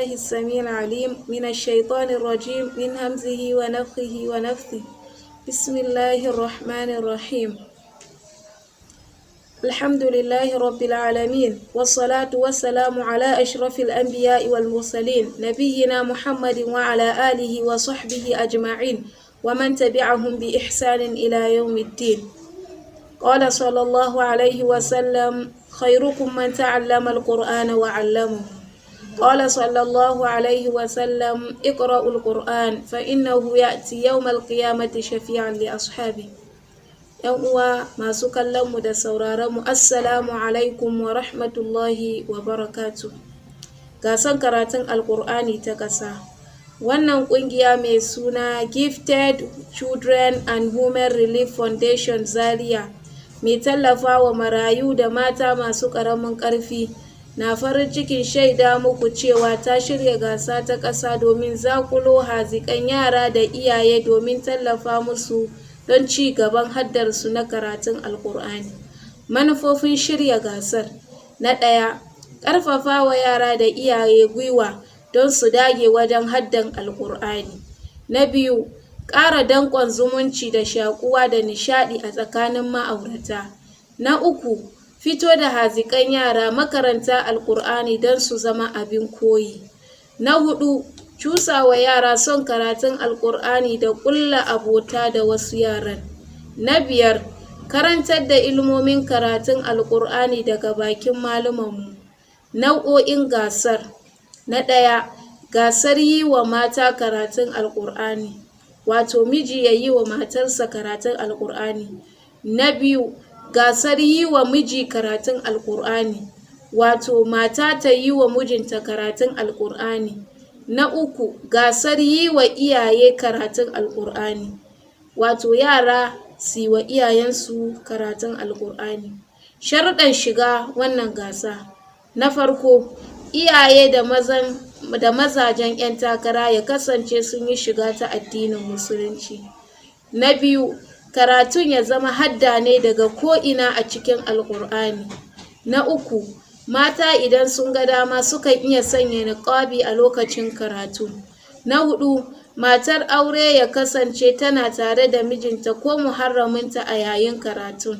بالله السميع العليم من الشيطان الرجيم من همزه ونفخه ونفثه بسم الله الرحمن الرحيم الحمد لله رب العالمين والصلاة والسلام على أشرف الأنبياء والمرسلين نبينا محمد وعلى آله وصحبه أجمعين ومن تبعهم بإحسان إلى يوم الدين. قال صلى الله عليه وسلم خيركم من تعلم القرآن وعلمه. قال صلى الله عليه وسلم اقرأوا القرآن فإنه يأتي يوم القيامة شفيعا لأصحابه. ‘Yan uwa masu kallonmu da sauraronmu, Assalamu alaikum wa rahmatullahi wa barakatuh. Gasan karatun Alƙur'ani ta ƙasa. Wannan ƙungiya mai suna Gifted Children and Women Relief Foundation Zaria mai tallafa wa marayu da mata masu ƙaramin ƙarfi na farin cikin shaida muku cewa ta shirya gasa ta ƙasa domin zaƙulo haziƙan yara da iyaye domin tallafa musu don ci gaban haddarsu na karatun Alƙur'ani. Manufofin shirya gasar: na ɗaya, ƙarfafa wa yara da iyaye gwiwa don su dage wajen haddan Alƙur'ani. Na biyu, ƙara danƙon zumunci da shaƙuwa da nishaɗi a tsakanin ma'aurata. Na uku, fito da haziƙan yara makaranta Alƙur'ani don su zama abin koyi. Na huɗu, cusa wa yara son karatun Alƙur'ani da ƙulla abota da wasu yaran. Na biyar, karantar da ilmomin karatun Alƙur'ani daga bakin malumanmu. Nau'o'in gasar: na ɗaya, gasar yi wa mata karatun Alƙur'ani, wato miji ya yi wa matarsa karatun Alƙur'ani. Na biyu, gasar yi wa miji karatun Alƙur'ani, wato mata ta yi wa mijinta karatun Alƙur'ani. Na uku, gasar yi wa iyaye karatun Alƙur'ani, wato yara su yi wa iyayensu karatun Alƙur'ani. Sharuɗan shiga wannan gasa: na farko, iyaye da mazajen 'yan takara ya kasance sun yi shiga ta addinin Musulunci. Na biyu, karatun ya zama hadda ne daga ko'ina a cikin Alƙur'ani. Na uku, mata idan sun ga dama sukan iya sanya niƙabi a lokacin karatu. Na huɗu, matar aure ya kasance tana tare da mijinta ko muharraminta a yayin karatun.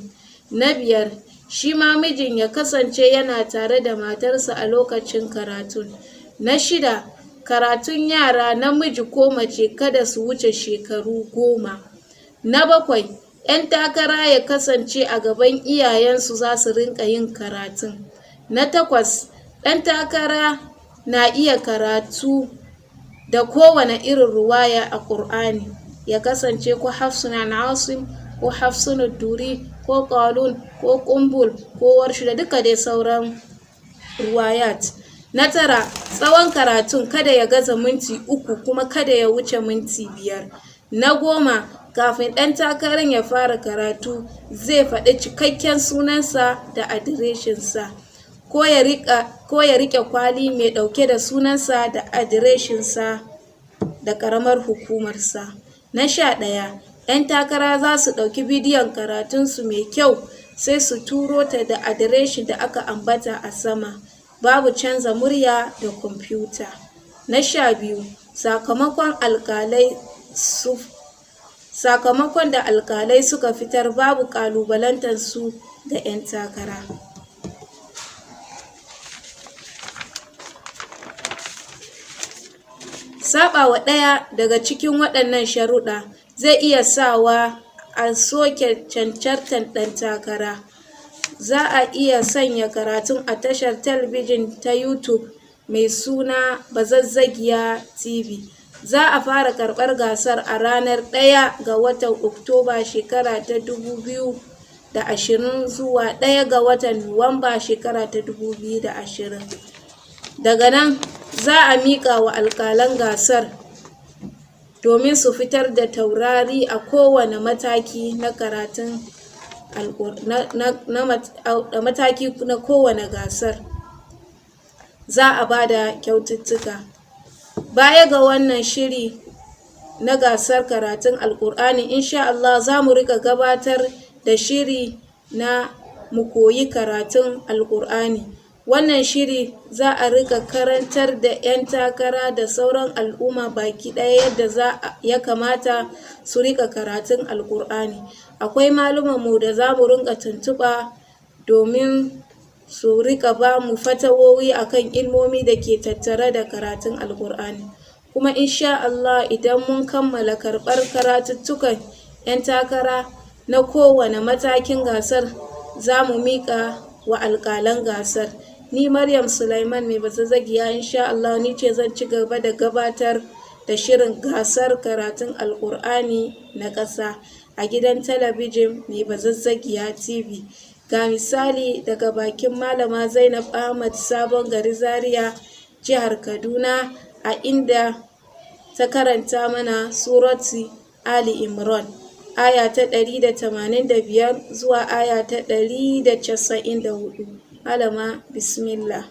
Na biyar, shi ma mijin ya kasance yana tare da matarsa a lokacin karatun. Na shida, karatun yara namiji ko mace kada su wuce shekaru 10. Na bakwai, 'yan takara ya kasance a gaban iyayensu za su rinƙa yin karatun. Na takwas, ɗan takara na iya karatu da kowane irin ruwaya a Ƙur'ani, ya kasance ko Hafsun an Asim ko Hafsun Duri ko Qalun ko Qumbul ko Warshu da duka dai sauran ruwayat. Na tara, tsawon karatun kada ya gaza minti 3 kuma kada ya wuce minti 5. Na 10, kafin ɗan takarar ya fara karatu zai faɗi cikakken sunansa da adireshinsa, ko ya riƙe kwali mai ɗauke da sunansa da adireshinsa da ƙaramar hukumarsa. Na 11, 'yan takara za su ɗauki bidiyon karatunsu mai kyau sai su turo ta da adireshin da aka ambata a sama, babu canza murya da kwamfuta. Na 12, sakamakon da alƙalai suka fitar babu ƙalubalantar su ga 'yan takara. Saɓawa ɗaya daga cikin waɗannan sharuɗa zai iya sawa a soke cancantar ɗan takara. Za a iya sanya karatun a tashar talabijin ta YouTube mai suna Bazazzagiya TV. Za a fara karɓar gasar a ranar 1 ga watan Oktoba shekara ta 2020 zuwa 1 ga watan Nuwamba shekara ta 2020. Daga nan za a miƙa wa alƙalan gasar domin su fitar da taurari a kowane mataki na karatun mataki na kowane gasar. Za a ba da kyaututtuka. Baya ga wannan shiri na gasar karatun Alƙur'ani, insha Allah za mu riƙa gabatar da shiri na mu koyi karatun Alƙur'ani, Wannan shiri za a rika karantar da 'yan takara da sauran al'umma baki ɗaya yadda ya kamata su rika karatun Alƙur'ani. Akwai malumanmu da za mu rinka tuntuɓa domin su rika ba mu fatawowi akan ilmomi da ke tattare da karatun Alƙur'ani. Kuma insha Allah idan mun kammala karɓar karatuttukan 'yan takara na kowane matakin gasar, za mu miƙa wa alƙalan gasar. Ni Maryam Sulaiman mai bazazzagiya insha Allah ni ce zan ci gaba da gabatar da shirin gasar karatun Alƙur'ani na ƙasa a gidan talabijin mai Bazazzagiya TV. Ga misali daga bakin Malama Zainab Ahmad Sabon Gari Zaria, jihar Kaduna, a inda ta karanta mana surati Ali Imran aya ta 185 zuwa aya ta 194. Malama bismillah.